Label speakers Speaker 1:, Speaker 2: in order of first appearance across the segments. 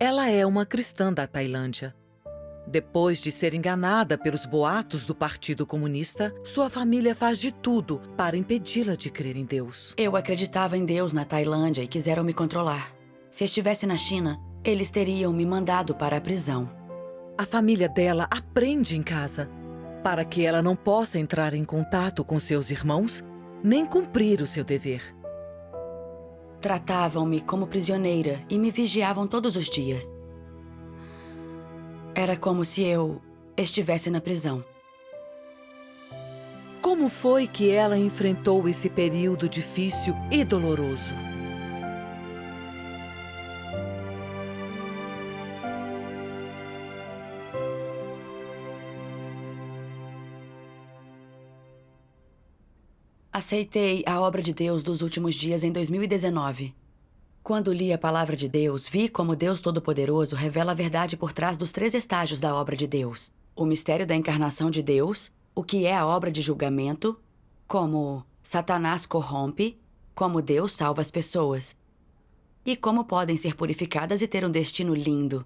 Speaker 1: Ela é uma cristã da Tailândia. Depois de ser enganada pelos boatos do Partido Comunista, sua família faz de tudo para impedi-la de crer em Deus.
Speaker 2: Eu acreditava em Deus na Tailândia e quiseram me controlar. Se estivesse na China, eles teriam me mandado para a prisão.
Speaker 1: A família dela aprende em casa para que ela não possa entrar em contato com seus irmãos nem cumprir o seu dever.
Speaker 2: Tratavam-me como prisioneira e me vigiavam todos os dias. Era como se eu estivesse na prisão.
Speaker 1: Como foi que ela enfrentou esse período difícil e doloroso?
Speaker 2: Aceitei a obra de Deus dos últimos dias em 2019. Quando li a palavra de Deus, vi como Deus Todo-Poderoso revela a verdade por trás dos 3 estágios da obra de Deus. O mistério da encarnação de Deus, o que é a obra de julgamento, como Satanás corrompe, como Deus salva as pessoas, e como podem ser purificadas e ter um destino lindo.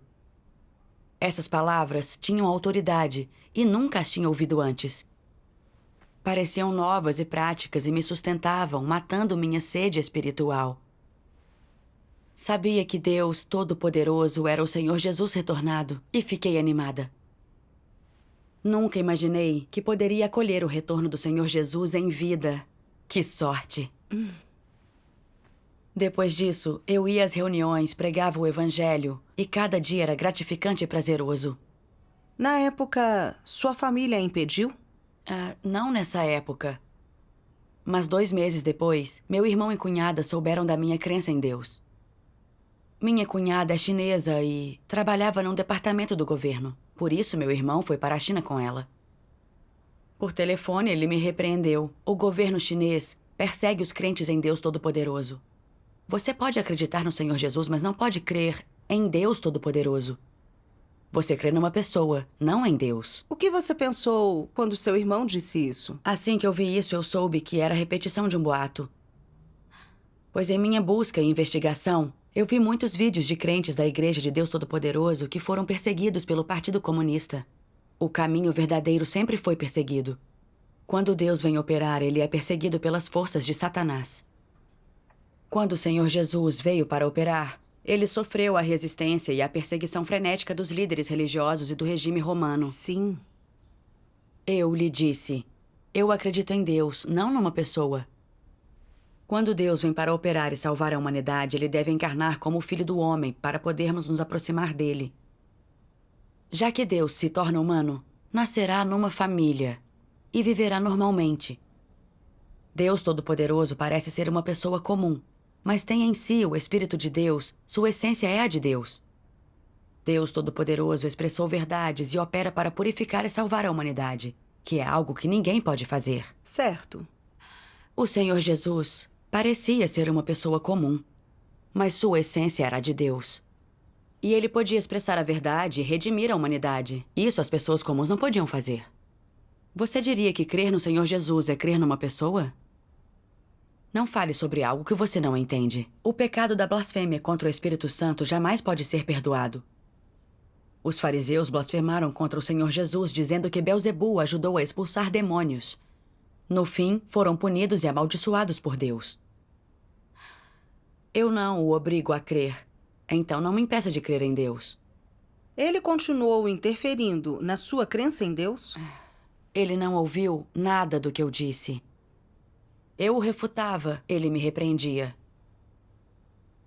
Speaker 2: Essas palavras tinham autoridade e nunca as tinha ouvido antes. Pareciam novas e práticas e me sustentavam, matando minha sede espiritual. Sabia que Deus Todo-Poderoso era o Senhor Jesus retornado e fiquei animada. Nunca imaginei que poderia acolher o retorno do Senhor Jesus em vida. Que sorte! Depois disso, eu ia às reuniões, pregava o evangelho e cada dia era gratificante e prazeroso.
Speaker 3: Na época, sua família a impediu?
Speaker 2: Não nessa época. Mas 2 meses depois, meu irmão e cunhada souberam da minha crença em Deus. Minha cunhada é chinesa e trabalhava num departamento do governo. Por isso, meu irmão foi para a China com ela. Por telefone, ele me repreendeu. O governo chinês persegue os crentes em Deus Todo-Poderoso. Você pode acreditar no Senhor Jesus, mas não pode crer em Deus Todo-Poderoso. Você crê numa pessoa, não em Deus.
Speaker 3: O que você pensou quando seu irmão disse isso?
Speaker 2: Assim que eu vi isso, eu soube que era a repetição de um boato. Pois em minha busca e investigação, eu vi muitos vídeos de crentes da Igreja de Deus Todo-Poderoso que foram perseguidos pelo Partido Comunista. O caminho verdadeiro sempre foi perseguido. Quando Deus vem operar, ele é perseguido pelas forças de Satanás. Quando o Senhor Jesus veio para operar, ele sofreu a resistência e a perseguição frenética dos líderes religiosos e do regime romano.
Speaker 3: Sim.
Speaker 2: Eu lhe disse, eu acredito em Deus, não numa pessoa. Quando Deus vem para operar e salvar a humanidade, ele deve encarnar como o Filho do Homem para podermos nos aproximar dele. Já que Deus se torna humano, nascerá numa família e viverá normalmente. Deus Todo-Poderoso parece ser uma pessoa comum, mas tem em si o Espírito de Deus, sua essência é a de Deus. Deus Todo-Poderoso expressou verdades e opera para purificar e salvar a humanidade, que é algo que ninguém pode fazer.
Speaker 3: Certo.
Speaker 2: O Senhor Jesus parecia ser uma pessoa comum, mas sua essência era a de Deus. E ele podia expressar a verdade e redimir a humanidade. Isso as pessoas comuns não podiam fazer. Você diria que crer no Senhor Jesus é crer numa pessoa? Não fale sobre algo que você não entende. O pecado da blasfêmia contra o Espírito Santo jamais pode ser perdoado. Os fariseus blasfemaram contra o Senhor Jesus, dizendo que Belzebu ajudou a expulsar demônios. No fim, foram punidos e amaldiçoados por Deus. Eu não o obrigo a crer. Então não me impeça de crer em Deus.
Speaker 3: Ele continuou interferindo na sua crença em Deus?
Speaker 2: Ele não ouviu nada do que eu disse. Eu o refutava, ele me repreendia.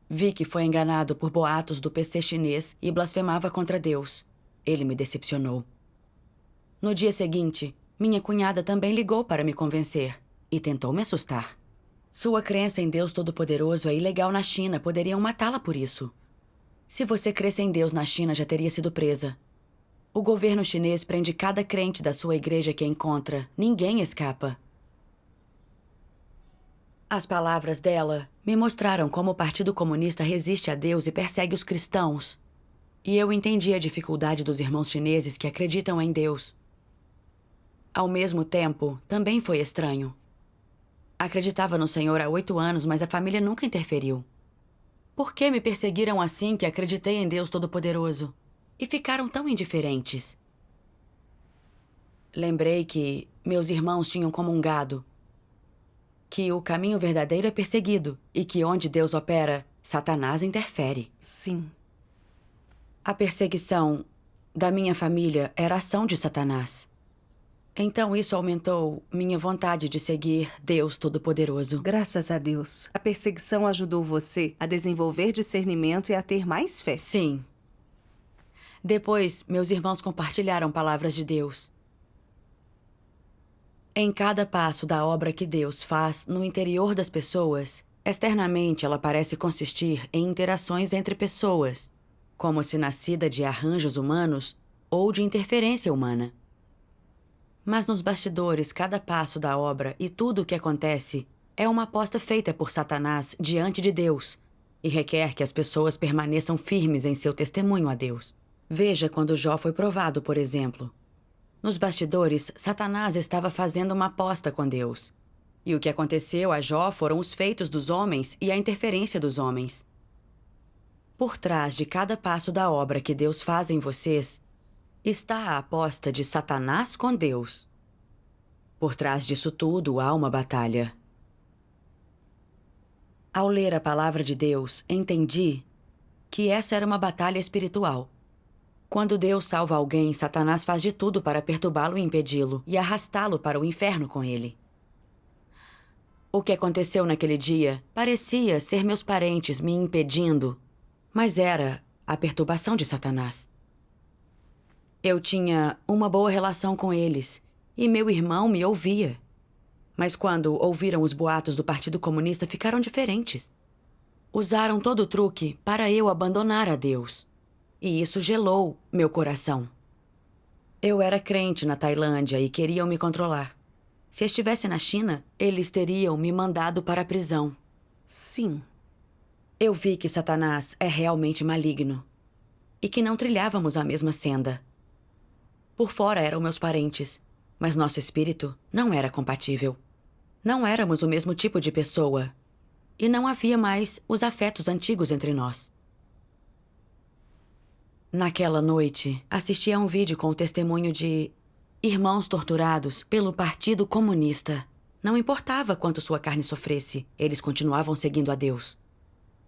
Speaker 2: Vi que foi enganado por boatos do PC chinês e blasfemava contra Deus. Ele me decepcionou. No dia seguinte, minha cunhada também ligou para me convencer e tentou me assustar. Sua crença em Deus Todo-Poderoso é ilegal na China, poderiam matá-la por isso. Se você cresce em Deus na China, já teria sido presa. O governo chinês prende cada crente da sua igreja que encontra. Ninguém escapa. As palavras dela me mostraram como o Partido Comunista resiste a Deus e persegue os cristãos. E eu entendi a dificuldade dos irmãos chineses que acreditam em Deus. Ao mesmo tempo, também foi estranho. Acreditava no Senhor há 8 anos, mas a família nunca interferiu. Por que me perseguiram assim que acreditei em Deus Todo-Poderoso? E ficaram tão indiferentes? Lembrei que meus irmãos tinham comungado que o caminho verdadeiro é perseguido e que onde Deus opera, Satanás interfere.
Speaker 3: Sim.
Speaker 2: A perseguição da minha família era ação de Satanás. Então isso aumentou minha vontade de seguir Deus Todo-Poderoso.
Speaker 3: Graças a Deus. A perseguição ajudou você a desenvolver discernimento e a ter mais fé.
Speaker 2: Sim. Depois, meus irmãos compartilharam palavras de Deus. Em cada passo da obra que Deus faz no interior das pessoas, externamente ela parece consistir em interações entre pessoas, como se nascida de arranjos humanos ou de interferência humana. Mas nos bastidores, cada passo da obra e tudo o que acontece é uma aposta feita por Satanás diante de Deus e requer que as pessoas permaneçam firmes em seu testemunho a Deus. Veja quando Jó foi provado, por exemplo. Nos bastidores, Satanás estava fazendo uma aposta com Deus. E o que aconteceu a Jó foram os feitos dos homens e a interferência dos homens. Por trás de cada passo da obra que Deus faz em vocês, está a aposta de Satanás com Deus. Por trás disso tudo há uma batalha. Ao ler a palavra de Deus, entendi que essa era uma batalha espiritual. Quando Deus salva alguém, Satanás faz de tudo para perturbá-lo e impedi-lo, e arrastá-lo para o inferno com ele. O que aconteceu naquele dia parecia ser meus parentes me impedindo, mas era a perturbação de Satanás. Eu tinha uma boa relação com eles, e meu irmão me ouvia. Mas quando ouviram os boatos do Partido Comunista, ficaram diferentes. Usaram todo o truque para eu abandonar a Deus. E isso gelou meu coração. Eu era crente na Tailândia e queriam me controlar. Se estivesse na China, eles teriam me mandado para a prisão.
Speaker 3: Sim.
Speaker 2: Eu vi que Satanás é realmente maligno e que não trilhávamos a mesma senda. Por fora eram meus parentes, mas nosso espírito não era compatível. Não éramos o mesmo tipo de pessoa e não havia mais os afetos antigos entre nós. Naquela noite, assisti a um vídeo com o testemunho de irmãos torturados pelo Partido Comunista. Não importava quanto sua carne sofresse, eles continuavam seguindo a Deus.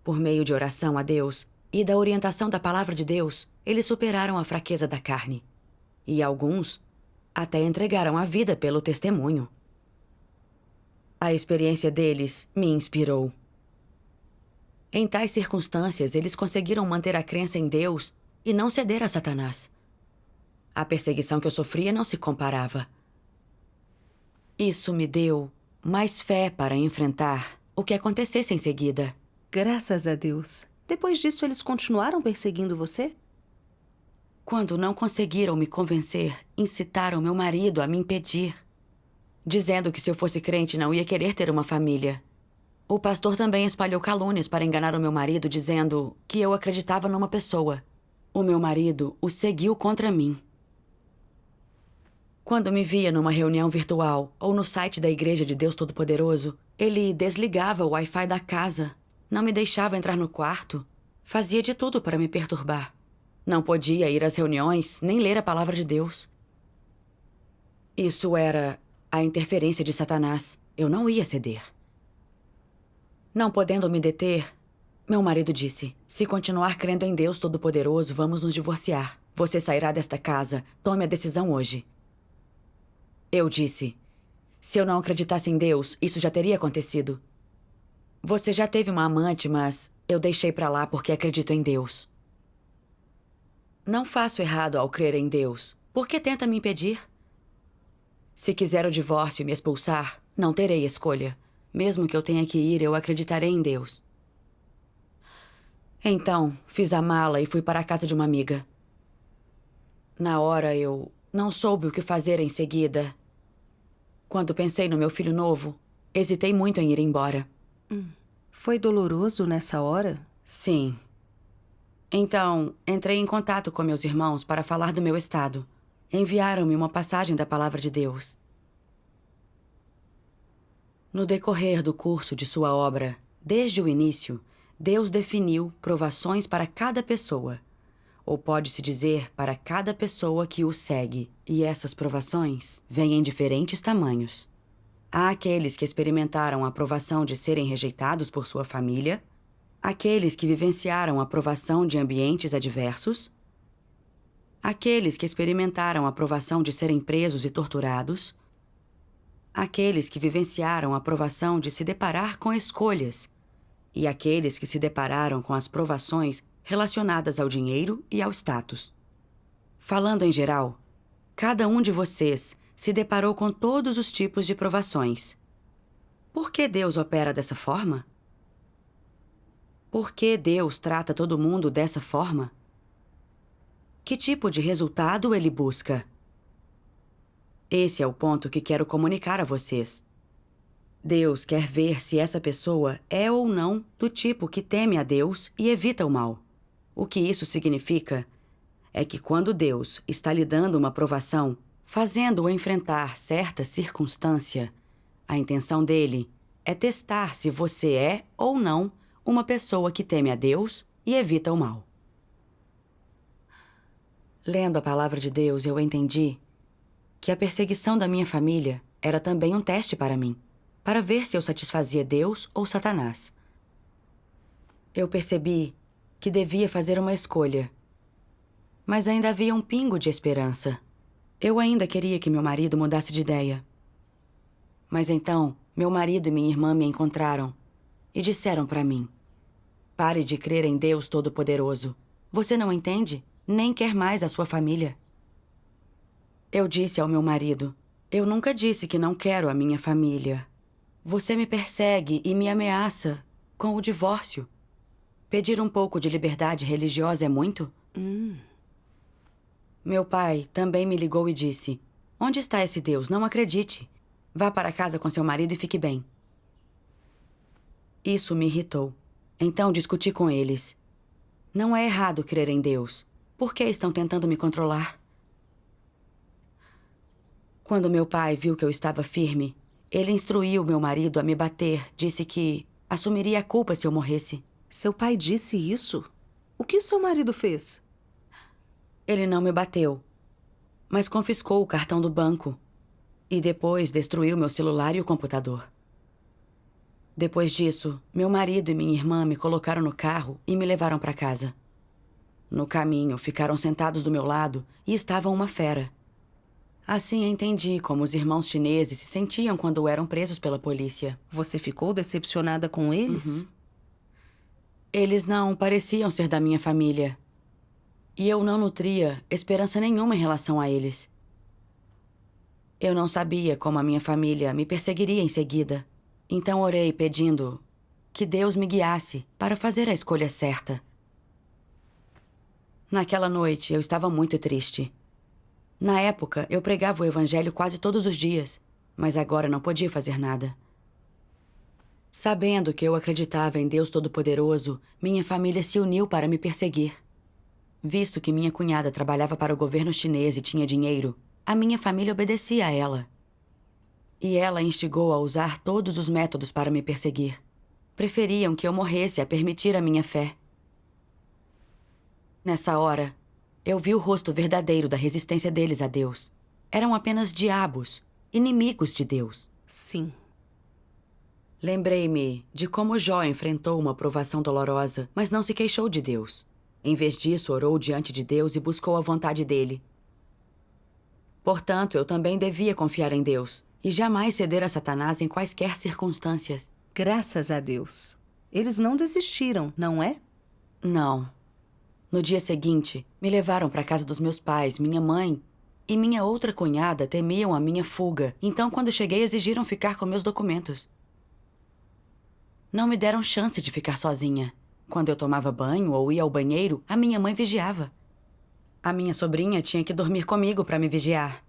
Speaker 2: Por meio de oração a Deus e da orientação da palavra de Deus, eles superaram a fraqueza da carne. E alguns até entregaram a vida pelo testemunho. A experiência deles me inspirou. Em tais circunstâncias, eles conseguiram manter a crença em Deus e não ceder a Satanás. A perseguição que eu sofria não se comparava. Isso me deu mais fé para enfrentar o que acontecesse em seguida.
Speaker 3: Graças a Deus. Depois disso, eles continuaram perseguindo você?
Speaker 2: Quando não conseguiram me convencer, incitaram meu marido a me impedir, dizendo que se eu fosse crente não ia querer ter uma família. O pastor também espalhou calúnias para enganar o meu marido, dizendo que eu acreditava numa pessoa. O meu marido o seguiu contra mim. Quando me via numa reunião virtual ou no site da Igreja de Deus Todo-Poderoso, ele desligava o Wi-Fi da casa, não me deixava entrar no quarto, fazia de tudo para me perturbar. Não podia ir às reuniões, nem ler a palavra de Deus. Isso era a interferência de Satanás. Eu não ia ceder. Não podendo me deter, meu marido disse: se continuar crendo em Deus Todo-Poderoso, vamos nos divorciar. Você sairá desta casa. Tome a decisão hoje. Eu disse: se eu não acreditasse em Deus, isso já teria acontecido. Você já teve uma amante, mas eu deixei pra lá porque acredito em Deus. Não faço errado ao crer em Deus. Por que tenta me impedir? Se quiser o divórcio e me expulsar, não terei escolha. Mesmo que eu tenha que ir, eu acreditarei em Deus. Então, fiz a mala e fui para a casa de uma amiga. Na hora, eu não soube o que fazer em seguida. Quando pensei no meu filho novo, hesitei muito em ir embora.
Speaker 3: Foi doloroso nessa hora?
Speaker 2: Sim. Então, entrei em contato com meus irmãos para falar do meu estado. Enviaram-me uma passagem da Palavra de Deus. No decorrer do curso de sua obra, desde o início, Deus definiu provações para cada pessoa, ou pode-se dizer para cada pessoa que o segue, e essas provações vêm em diferentes tamanhos. Há aqueles que experimentaram a provação de serem rejeitados por sua família, aqueles que vivenciaram a provação de ambientes adversos, aqueles que experimentaram a provação de serem presos e torturados, aqueles que vivenciaram a provação de se deparar com escolhas, e aqueles que se depararam com as provações relacionadas ao dinheiro e ao status. Falando em geral, cada um de vocês se deparou com todos os tipos de provações. Por que Deus opera dessa forma? Por que Deus trata todo mundo dessa forma? Que tipo de resultado ele busca? Esse é o ponto que quero comunicar a vocês. Deus quer ver se essa pessoa é ou não do tipo que teme a Deus e evita o mal. O que isso significa é que quando Deus está lhe dando uma provação, fazendo-o enfrentar certa circunstância, a intenção dele é testar se você é ou não uma pessoa que teme a Deus e evita o mal. Lendo a palavra de Deus, eu entendi que a perseguição da minha família era também um teste para mim, para ver se eu satisfazia Deus ou Satanás. Eu percebi que devia fazer uma escolha, mas ainda havia um pingo de esperança. Eu ainda queria que meu marido mudasse de ideia. Mas então, meu marido e minha irmã me encontraram e disseram para mim: pare de crer em Deus Todo-Poderoso. Você não entende? Nem quer mais a sua família. Eu disse ao meu marido: eu nunca disse que não quero a minha família. Você me persegue e me ameaça com o divórcio. Pedir um pouco de liberdade religiosa é muito? Meu pai também me ligou e disse: onde está esse Deus? Não acredite. Vá para casa com seu marido e fique bem. Isso me irritou. Então discuti com eles. Não é errado crer em Deus. Por que estão tentando me controlar? Quando meu pai viu que eu estava firme, ele instruiu meu marido a me bater. Disse que assumiria a culpa se eu morresse.
Speaker 3: Seu pai disse isso? O que o seu marido fez?
Speaker 2: Ele não me bateu, mas confiscou o cartão do banco e depois destruiu meu celular e o computador. Depois disso, meu marido e minha irmã me colocaram no carro e me levaram para casa. No caminho, ficaram sentados do meu lado e estavam uma fera. Assim entendi como os irmãos chineses se sentiam quando eram presos pela polícia.
Speaker 3: Você ficou decepcionada com eles?
Speaker 2: Eles não pareciam ser da minha família. E eu não nutria esperança nenhuma em relação a eles. Eu não sabia como a minha família me perseguiria em seguida. Então orei pedindo que Deus me guiasse para fazer a escolha certa. Naquela noite, eu estava muito triste. Na época, eu pregava o evangelho quase todos os dias, mas agora não podia fazer nada. Sabendo que eu acreditava em Deus Todo-Poderoso, minha família se uniu para me perseguir. Visto que minha cunhada trabalhava para o governo chinês e tinha dinheiro, a minha família obedecia a ela. E ela instigou a usar todos os métodos para me perseguir. Preferiam que eu morresse a permitir a minha fé. Nessa hora, eu vi o rosto verdadeiro da resistência deles a Deus. Eram apenas diabos, inimigos de Deus.
Speaker 3: Sim.
Speaker 2: Lembrei-me de como Jó enfrentou uma provação dolorosa, mas não se queixou de Deus. Em vez disso, orou diante de Deus e buscou a vontade dele. Portanto, eu também devia confiar em Deus e jamais ceder a Satanás em quaisquer circunstâncias.
Speaker 3: Graças a Deus. Eles não desistiram, não é?
Speaker 2: Não. No dia seguinte, me levaram para a casa dos meus pais. Minha mãe e minha outra cunhada temiam a minha fuga. Então, quando cheguei, exigiram ficar com meus documentos. Não me deram chance de ficar sozinha. Quando eu tomava banho ou ia ao banheiro, a minha mãe vigiava. A minha sobrinha tinha que dormir comigo para me vigiar.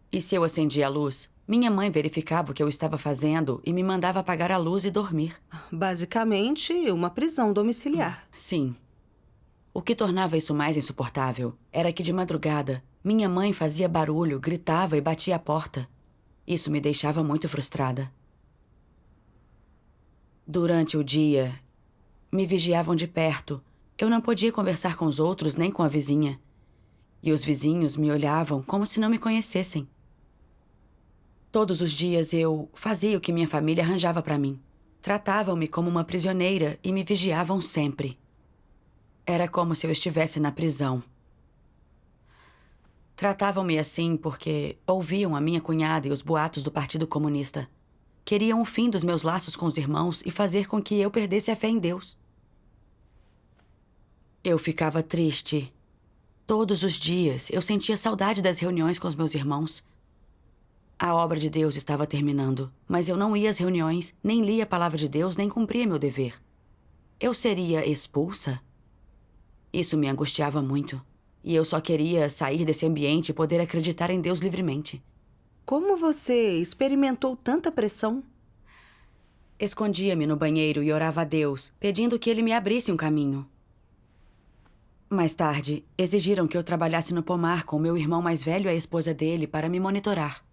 Speaker 2: E se eu acendia a luz, minha mãe verificava o que eu estava fazendo e me mandava apagar a luz e dormir.
Speaker 3: Basicamente, uma prisão domiciliar.
Speaker 2: Sim. O que tornava isso mais insuportável era que, de madrugada, minha mãe fazia barulho, gritava e batia a porta. Isso me deixava muito frustrada. Durante o dia, me vigiavam de perto. Eu não podia conversar com os outros nem com a vizinha. E os vizinhos me olhavam como se não me conhecessem. Todos os dias eu fazia o que minha família arranjava para mim. Tratavam-me como uma prisioneira e me vigiavam sempre. Era como se eu estivesse na prisão. Tratavam-me assim porque ouviam a minha cunhada e os boatos do Partido Comunista. Queriam o fim dos meus laços com os irmãos e fazer com que eu perdesse a fé em Deus. Eu ficava triste. Todos os dias eu sentia saudade das reuniões com os meus irmãos. A obra de Deus estava terminando, mas eu não ia às reuniões, nem lia a palavra de Deus, nem cumpria meu dever. Eu seria expulsa? Isso me angustiava muito. E eu só queria sair desse ambiente e poder acreditar em Deus livremente.
Speaker 3: Como você experimentou tanta pressão?
Speaker 2: Escondia-me no banheiro e orava a Deus, pedindo que Ele me abrisse um caminho. Mais tarde, exigiram que eu trabalhasse no pomar com meu irmão mais velho e a esposa dele para me monitorar.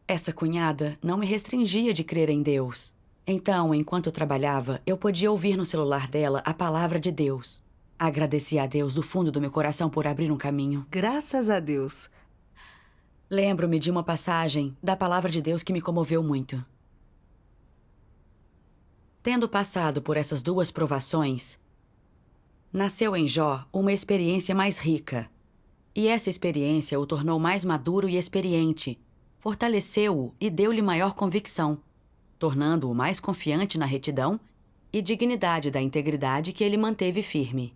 Speaker 2: Essa cunhada não me restringia de crer em Deus. Então, enquanto eu trabalhava, eu podia ouvir no celular dela a palavra de Deus. Agradeci a Deus do fundo do meu coração por abrir um caminho.
Speaker 3: Graças a Deus.
Speaker 2: Lembro-me de uma passagem da palavra de Deus que me comoveu muito. Tendo passado por essas duas provações, nasceu em Jó uma experiência mais rica. E essa experiência o tornou mais maduro e experiente, fortaleceu-o e deu-lhe maior convicção, tornando-o mais confiante na retidão e dignidade da integridade que ele manteve firme.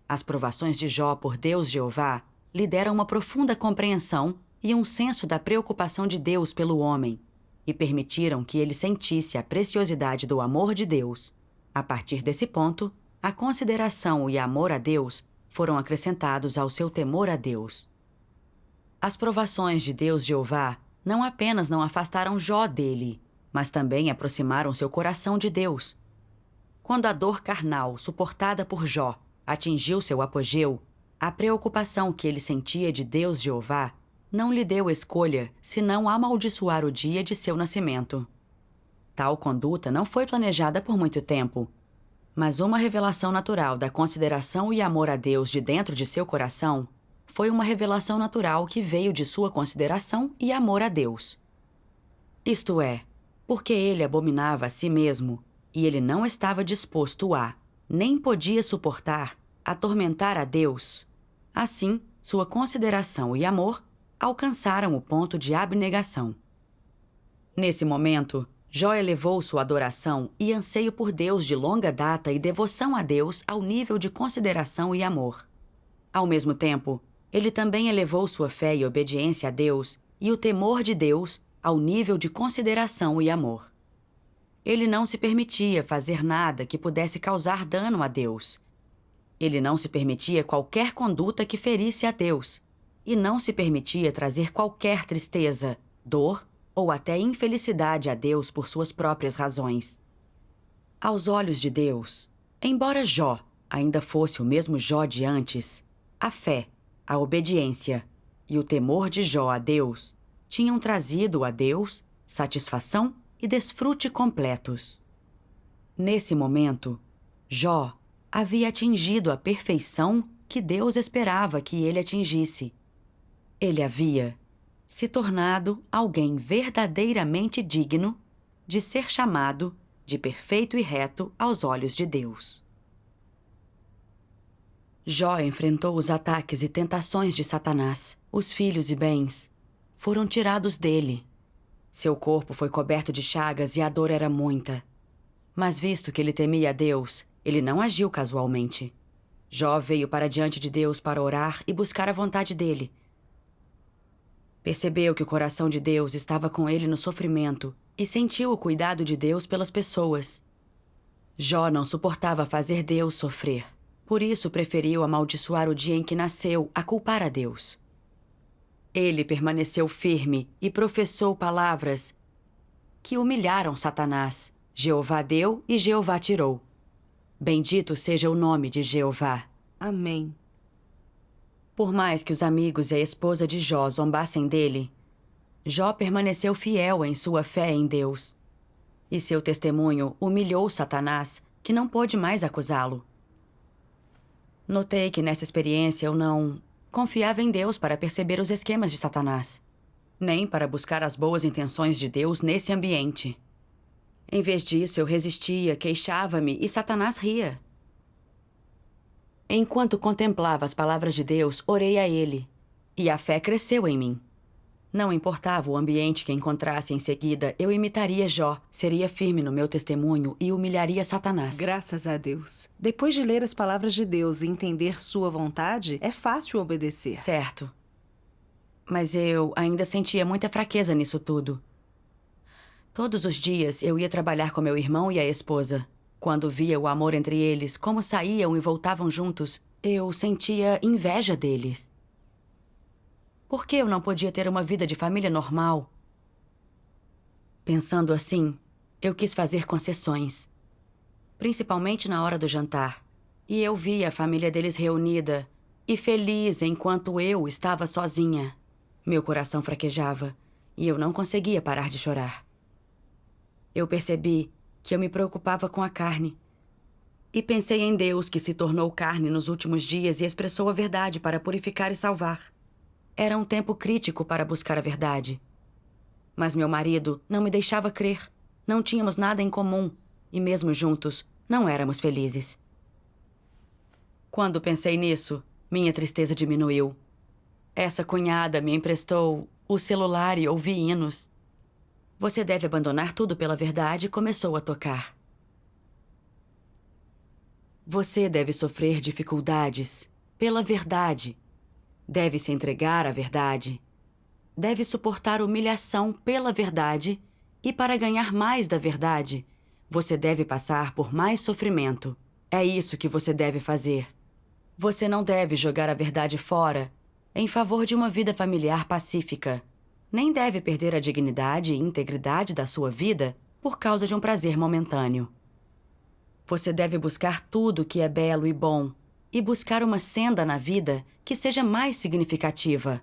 Speaker 2: As provações de Jó por Deus Jeová lhe deram uma profunda compreensão e um senso da preocupação de Deus pelo homem, e permitiram que ele sentisse a preciosidade do amor de Deus. A partir desse ponto, a consideração e amor a Deus foram acrescentados ao seu temor a Deus. As provações de Deus Jeová não apenas não afastaram Jó dele, mas também aproximaram seu coração de Deus. Quando a dor carnal suportada por Jó atingiu seu apogeu, a preocupação que ele sentia de Deus Jeová não lhe deu escolha senão amaldiçoar o dia de seu nascimento. Tal conduta não foi planejada por muito tempo, mas uma revelação natural da consideração e amor a Deus de dentro de seu coração foi uma revelação natural que veio de sua consideração e amor a Deus. Isto é, porque ele abominava a si mesmo e ele não estava disposto a, nem podia suportar, atormentar a Deus. Assim, sua consideração e amor alcançaram o ponto de abnegação. Nesse momento, Jó elevou sua adoração e anseio por Deus de longa data e devoção a Deus ao nível de consideração e amor. Ao mesmo tempo, ele também elevou sua fé e obediência a Deus e o temor de Deus ao nível de consideração e amor. Ele não se permitia fazer nada que pudesse causar dano a Deus. Ele não se permitia qualquer conduta que ferisse a Deus. E não se permitia trazer qualquer tristeza, dor ou até infelicidade a Deus por suas próprias razões. Aos olhos de Deus, embora Jó ainda fosse o mesmo Jó de antes, a fé, a obediência e o temor de Jó a Deus tinham trazido a Deus satisfação e desfrute completos. Nesse momento, Jó havia atingido a perfeição que Deus esperava que ele atingisse. Ele havia se tornado alguém verdadeiramente digno de ser chamado de perfeito e reto aos olhos de Deus. Jó enfrentou os ataques e tentações de Satanás. Os filhos e bens foram tirados dele. Seu corpo foi coberto de chagas e a dor era muita. Mas visto que ele temia a Deus, ele não agiu casualmente. Jó veio para diante de Deus para orar e buscar a vontade dele. Percebeu que o coração de Deus estava com ele no sofrimento e sentiu o cuidado de Deus pelas pessoas. Jó não suportava fazer Deus sofrer. Por isso preferiu amaldiçoar o dia em que nasceu a culpar a Deus. Ele permaneceu firme e professou palavras que humilharam Satanás. Jeová deu e Jeová tirou. Bendito seja o nome de Jeová.
Speaker 3: Amém.
Speaker 2: Por mais que os amigos e a esposa de Jó zombassem dele, Jó permaneceu fiel em sua fé em Deus. E seu testemunho humilhou Satanás que não pôde mais acusá-lo. Notei que nessa experiência eu não confiava em Deus para perceber os esquemas de Satanás, nem para buscar as boas intenções de Deus nesse ambiente. Em vez disso, eu resistia, queixava-me e Satanás ria. Enquanto contemplava as palavras de Deus, orei a Ele, e a fé cresceu em mim. Não importava o ambiente que encontrasse em seguida, eu imitaria Jó, seria firme no meu testemunho e humilharia Satanás.
Speaker 3: Graças a Deus. Depois de ler as palavras de Deus e entender sua vontade, é fácil obedecer.
Speaker 2: Certo. Mas eu ainda sentia muita fraqueza nisso tudo. Todos os dias eu ia trabalhar com meu irmão e a esposa. Quando via o amor entre eles, como saíam e voltavam juntos, eu sentia inveja deles. Por que eu não podia ter uma vida de família normal? Pensando assim, eu quis fazer concessões. Principalmente na hora do jantar. E eu via a família deles reunida e feliz enquanto eu estava sozinha. Meu coração fraquejava e eu não conseguia parar de chorar. Eu percebi que eu me preocupava com a carne. E pensei em Deus, que se tornou carne nos últimos dias e expressou a verdade para purificar e salvar. Era um tempo crítico para buscar a verdade. Mas meu marido não me deixava crer. Não tínhamos nada em comum e mesmo juntos, não éramos felizes. Quando pensei nisso, minha tristeza diminuiu. Essa cunhada me emprestou o celular e ouvi hinos. Você deve abandonar tudo pela verdade começou a tocar. Você deve sofrer dificuldades pela verdade. Deve se entregar à verdade. Deve suportar humilhação pela verdade. E para ganhar mais da verdade, você deve passar por mais sofrimento. É isso que você deve fazer. Você não deve jogar a verdade fora em favor de uma vida familiar pacífica. Nem deve perder a dignidade e integridade da sua vida por causa de um prazer momentâneo. Você deve buscar tudo que é belo e bom e buscar uma senda na vida que seja mais significativa.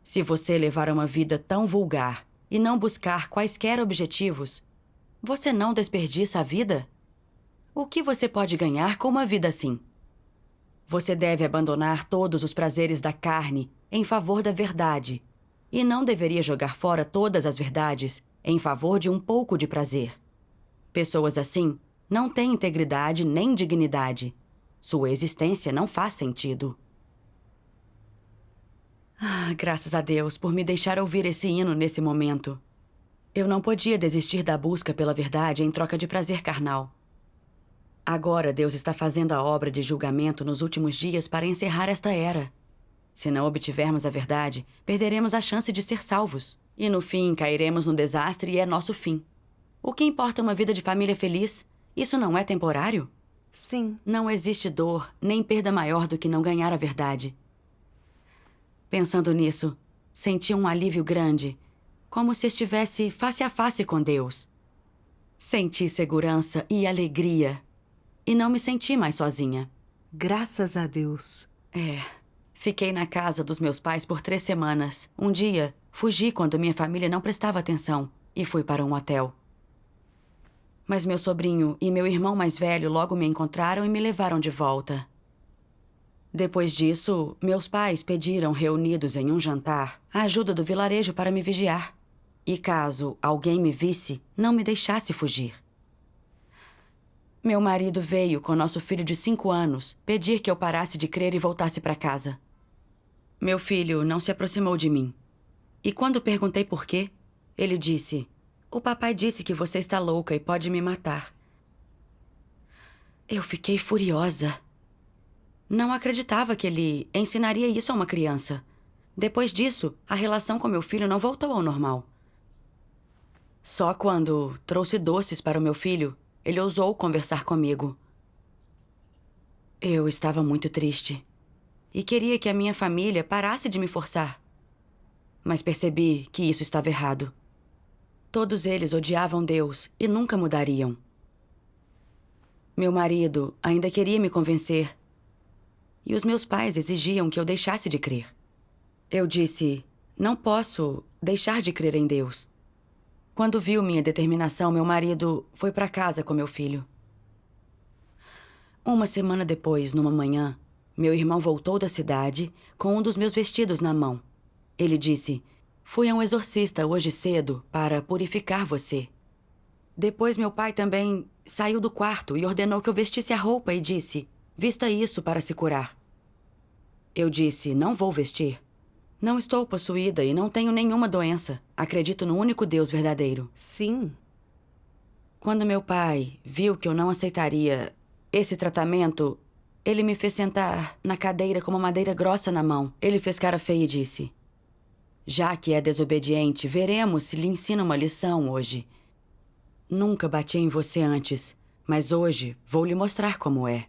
Speaker 2: Se você levar uma vida tão vulgar e não buscar quaisquer objetivos, você não desperdiça a vida? O que você pode ganhar com uma vida assim? Você deve abandonar todos os prazeres da carne em favor da verdade e não deveria jogar fora todas as verdades em favor de um pouco de prazer. Pessoas assim não têm integridade nem dignidade. Sua existência não faz sentido. Graças a Deus por me deixar ouvir esse hino nesse momento. Eu não podia desistir da busca pela verdade em troca de prazer carnal. Agora Deus está fazendo a obra de julgamento nos últimos dias para encerrar esta era. Se não obtivermos a verdade, perderemos a chance de ser salvos. E no fim, cairemos no desastre e é nosso fim. O que importa uma vida de família feliz? Isso não é temporário?
Speaker 3: Sim.
Speaker 2: Não existe dor, nem perda maior do que não ganhar a verdade. Pensando nisso, senti um alívio grande, como se estivesse face a face com Deus. Senti segurança e alegria, e não me senti mais sozinha.
Speaker 3: Graças a Deus.
Speaker 2: Fiquei na casa dos meus pais por 3 semanas. Um dia, fugi quando minha família não prestava atenção e fui para um hotel. Mas meu sobrinho e meu irmão mais velho logo me encontraram e me levaram de volta. Depois disso, meus pais pediram, reunidos em um jantar, a ajuda do vilarejo para me vigiar. E caso alguém me visse, não me deixasse fugir. Meu marido veio com nosso filho de 5 anos pedir que eu parasse de crer e voltasse para casa. Meu filho não se aproximou de mim. E quando perguntei por quê, ele disse: "O papai disse que você está louca e pode me matar." Eu fiquei furiosa. Não acreditava que ele ensinaria isso a uma criança. Depois disso, a relação com meu filho não voltou ao normal. Só quando trouxe doces para o meu filho, ele ousou conversar comigo. Eu estava muito triste e queria que a minha família parasse de me forçar. Mas percebi que isso estava errado. Todos eles odiavam Deus e nunca mudariam. Meu marido ainda queria me convencer. E os meus pais exigiam que eu deixasse de crer. Eu disse: "Não posso deixar de crer em Deus." Quando viu minha determinação, meu marido foi para casa com meu filho. Uma semana depois, numa manhã, meu irmão voltou da cidade com um dos meus vestidos na mão. Ele disse: "Fui a um exorcista hoje cedo para purificar você." Depois meu pai também saiu do quarto e ordenou que eu vestisse a roupa e disse: "Vista isso para se curar." Eu disse: "Não vou vestir. Não estou possuída e não tenho nenhuma doença. Acredito no único Deus verdadeiro."
Speaker 3: Sim.
Speaker 2: Quando meu pai viu que eu não aceitaria esse tratamento, ele me fez sentar na cadeira com uma madeira grossa na mão. Ele fez cara feia e disse: "Já que é desobediente, veremos se lhe ensino uma lição hoje. Nunca bati em você antes, mas hoje vou lhe mostrar como é.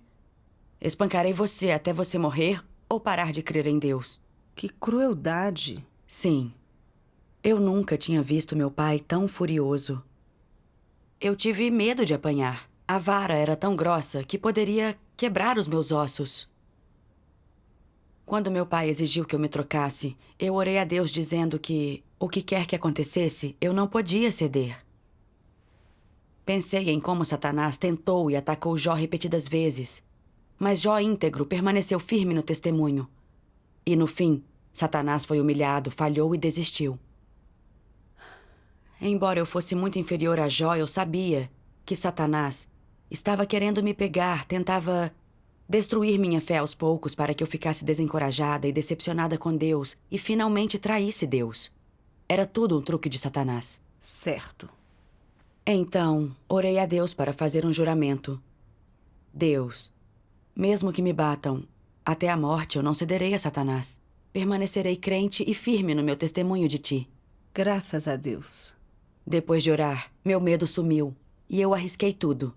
Speaker 2: Espancarei você até você morrer ou parar de crer em Deus."
Speaker 3: Que crueldade.
Speaker 2: Sim. Eu nunca tinha visto meu pai tão furioso. Eu tive medo de apanhar. A vara era tão grossa que poderia quebrar os meus ossos. Quando meu pai exigiu que eu me trocasse, eu orei a Deus dizendo que, o que quer que acontecesse, eu não podia ceder. Pensei em como Satanás tentou e atacou Jó repetidas vezes. Mas Jó íntegro permaneceu firme no testemunho. E no fim, Satanás foi humilhado, falhou e desistiu. Embora eu fosse muito inferior a Jó, eu sabia que Satanás estava querendo me pegar, tentava destruir minha fé aos poucos para que eu ficasse desencorajada e decepcionada com Deus e finalmente traísse Deus. Era tudo um truque de Satanás.
Speaker 3: Certo.
Speaker 2: Então, orei a Deus para fazer um juramento. Deus, mesmo que me batam, até a morte eu não cederei a Satanás. Permanecerei crente e firme no meu testemunho de ti.
Speaker 3: Graças a Deus.
Speaker 2: Depois de orar, meu medo sumiu e eu arrisquei tudo.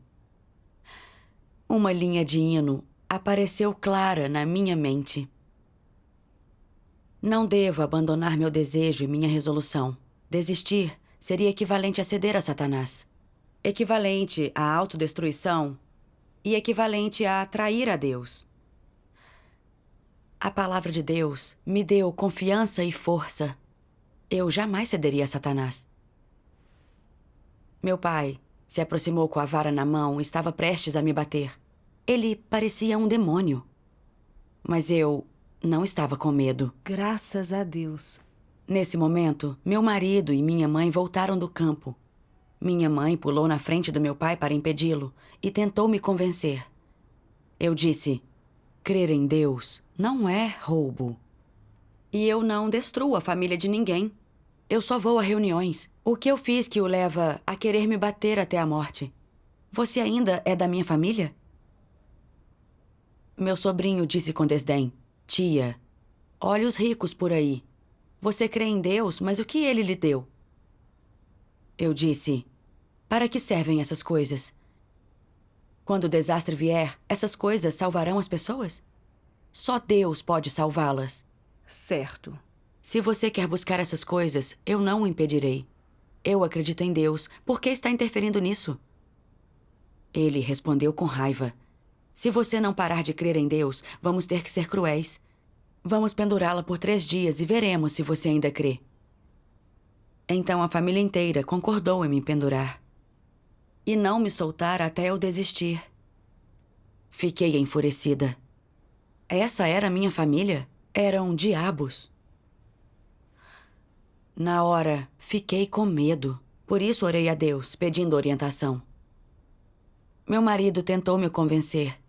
Speaker 2: Uma linha de hino apareceu clara na minha mente. Não devo abandonar meu desejo e minha resolução. Desistir seria equivalente a ceder a Satanás. Equivalente à autodestruição e equivalente a trair a Deus. A palavra de Deus me deu confiança e força. Eu jamais cederia a Satanás. Meu pai se aproximou com a vara na mão e estava prestes a me bater. Ele parecia um demônio. Mas eu não estava com medo.
Speaker 3: Graças a Deus.
Speaker 2: Nesse momento, meu marido e minha mãe voltaram do campo. Minha mãe pulou na frente do meu pai para impedi-lo e tentou me convencer. Eu disse: "Crer em Deus não é roubo. E eu não destruo a família de ninguém. Eu só vou a reuniões. O que eu fiz que o leva a querer me bater até a morte? Você ainda é da minha família?" Meu sobrinho disse com desdém: "Tia, olhe os ricos por aí. Você crê em Deus, mas o que ele lhe deu?" Eu disse: "Para que servem essas coisas? Quando o desastre vier, essas coisas salvarão as pessoas? Só Deus pode salvá-las.
Speaker 3: Certo.
Speaker 2: Se você quer buscar essas coisas, eu não o impedirei. Eu acredito em Deus. Por que está interferindo nisso?" Ele respondeu com raiva: "Se você não parar de crer em Deus, vamos ter que ser cruéis. Vamos pendurá-la por 3 dias e veremos se você ainda crê." Então a família inteira concordou em me pendurar. E não me soltar até eu desistir. Fiquei enfurecida. Essa era minha família? Eram diabos. Na hora, fiquei com medo. Por isso orei a Deus, pedindo orientação. Meu marido tentou me convencer.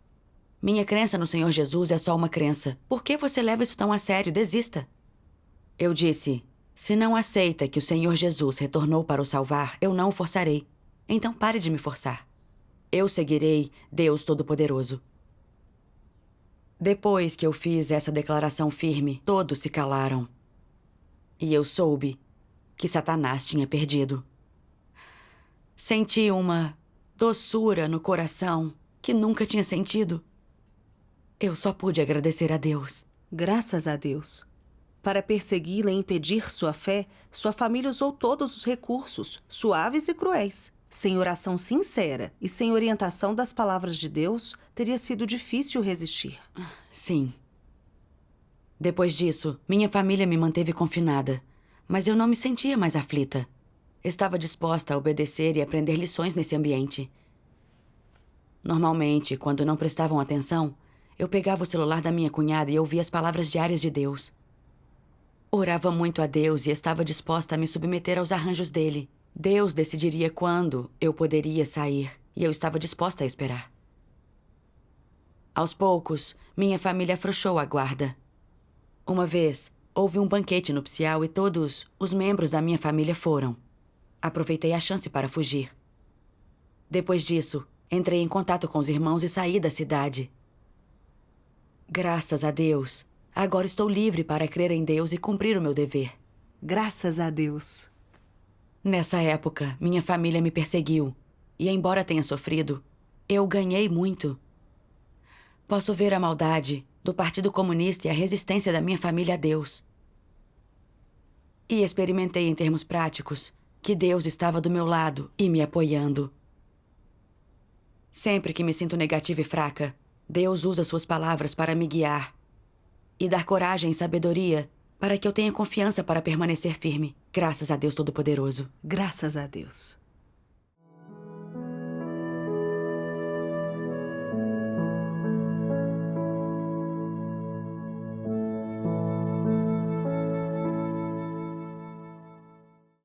Speaker 2: "Minha crença no Senhor Jesus é só uma crença. Por que você leva isso tão a sério? Desista." Eu disse: "Se não aceita que o Senhor Jesus retornou para o salvar, eu não o forçarei. Então pare de me forçar. Eu seguirei Deus Todo-Poderoso." Depois que eu fiz essa declaração firme, todos se calaram. E eu soube que Satanás tinha perdido. Senti uma doçura no coração que nunca tinha sentido. Eu só pude agradecer a Deus.
Speaker 3: Graças a Deus. Para persegui-la e impedir sua fé, sua família usou todos os recursos, suaves e cruéis. Sem oração sincera e sem orientação das palavras de Deus, teria sido difícil resistir.
Speaker 2: Sim. Depois disso, minha família me manteve confinada, mas eu não me sentia mais aflita. Estava disposta a obedecer e aprender lições nesse ambiente. Normalmente, quando não prestavam atenção, eu pegava o celular da minha cunhada e ouvia as palavras diárias de Deus. Orava muito a Deus e estava disposta a me submeter aos arranjos dele. Deus decidiria quando eu poderia sair, e eu estava disposta a esperar. Aos poucos, minha família afrouxou a guarda. Uma vez, houve um banquete nupcial e todos os membros da minha família foram. Aproveitei a chance para fugir. Depois disso, entrei em contato com os irmãos e saí da cidade. Graças a Deus, agora estou livre para crer em Deus e cumprir o meu dever.
Speaker 3: Graças a Deus.
Speaker 2: Nessa época, minha família me perseguiu. E embora tenha sofrido, eu ganhei muito. Posso ver a maldade do Partido Comunista e a resistência da minha família a Deus. E experimentei em termos práticos que Deus estava do meu lado e me apoiando. Sempre que me sinto negativa e fraca, Deus usa suas palavras para me guiar e dar coragem e sabedoria para que eu tenha confiança para permanecer firme. Graças a Deus Todo-Poderoso.
Speaker 3: Graças a Deus.